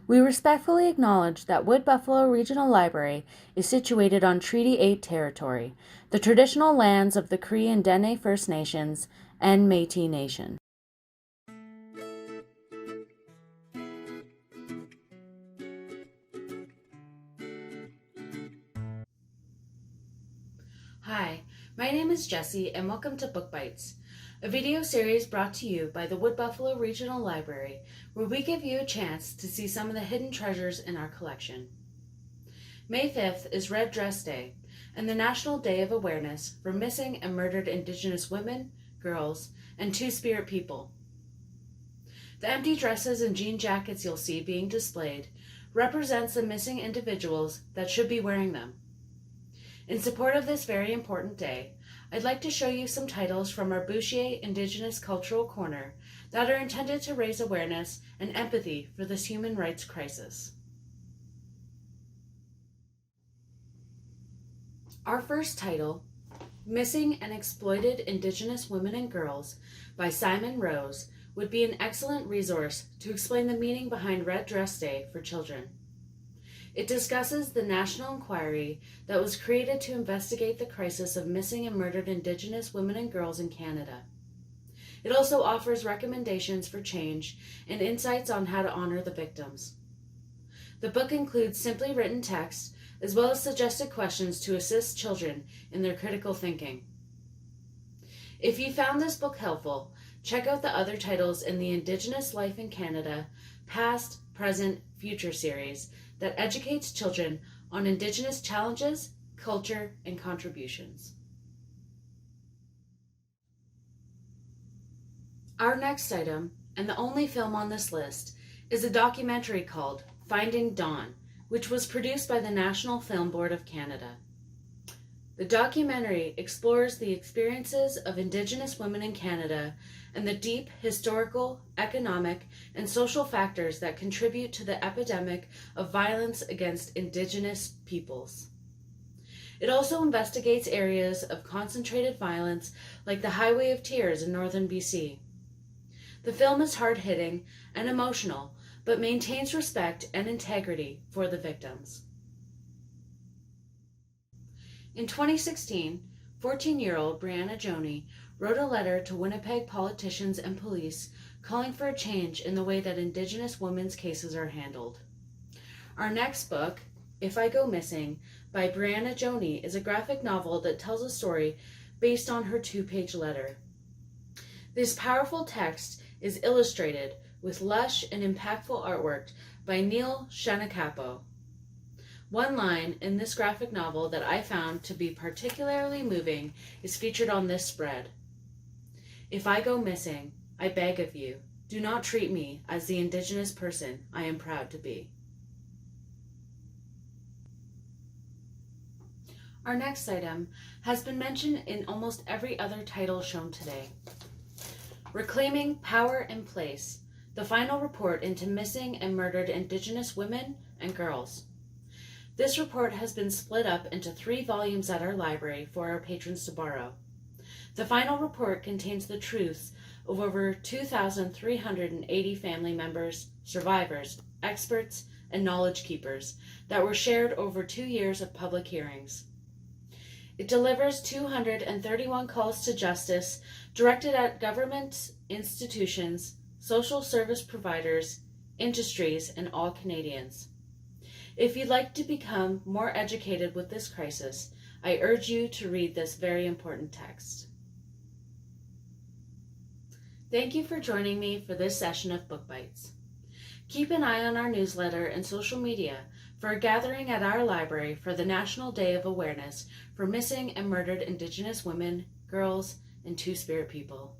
We respectfully acknowledge that Wood Buffalo Regional Library is situated on Treaty 8 territory, the traditional lands of the Cree and Dene First Nations and Métis Nation. Hi, my name is Jessie and welcome to Book Bites, a video series brought to you by the Wood Buffalo Regional Library, where we give you a chance to see some of the hidden treasures in our collection. May 5th is Red Dress Day and the National Day of Awareness for Missing and Murdered Indigenous Women, Girls, and Two-Spirit people. The empty dresses and jean jackets you'll see being displayed represents the missing individuals that should be wearing them. In support of this very important day, I'd like to show you some titles from our Boucher Indigenous Cultural Corner that are intended to raise awareness and empathy for this human rights crisis. Our first title, Missing and Exploited Indigenous Women and Girls by Simon Rose, would be an excellent resource to explain the meaning behind Red Dress Day for children. It discusses the national inquiry that was created to investigate the crisis of missing and murdered Indigenous women and girls in Canada. It also offers recommendations for change and insights on how to honor the victims. The book includes simply written text as well as suggested questions to assist children in their critical thinking. If you found this book helpful, check out the other titles in the Indigenous Life in Canada Past, Present, Future series that educates children on Indigenous challenges, culture, and contributions. Our next item, and the only film on this list, is a documentary called Finding Dawn, which was produced by the National Film Board of Canada. The documentary explores the experiences of Indigenous women in Canada and the deep historical, economic, and social factors that contribute to the epidemic of violence against Indigenous peoples. It also investigates areas of concentrated violence like the Highway of Tears in northern BC. The film is hard-hitting and emotional, but maintains respect and integrity for the victims. In 2016, 14-year-old Brianna Joney wrote a letter to Winnipeg politicians and police calling for a change in the way that Indigenous women's cases are handled. Our next book, If I Go Missing, by Brianna Joney, is a graphic novel that tells a story based on her 2-page letter. This powerful text is illustrated with lush and impactful artwork by Neil Shanakapo. One line in this graphic novel that I found to be particularly moving is featured on this spread. If I go missing, I beg of you, do not treat me as the Indigenous person I am proud to be. Our next item has been mentioned in almost every other title shown today. Reclaiming Power and Place, the final report into missing and murdered Indigenous women and girls. This report has been split up into 3 volumes at our library for our patrons to borrow. The final report contains the truths of over 2,380 family members, survivors, experts, and knowledge keepers that were shared over 2 years of public hearings. It delivers 231 calls to justice directed at governments, institutions, social service providers, industries, and all Canadians. If you'd like to become more educated with this crisis, I urge you to read this very important text. Thank you for joining me for this session of Book Bites. Keep an eye on our newsletter and social media for a gathering at our library for the National Day of Awareness for Missing and Murdered Indigenous Women, Girls, and Two-Spirit people.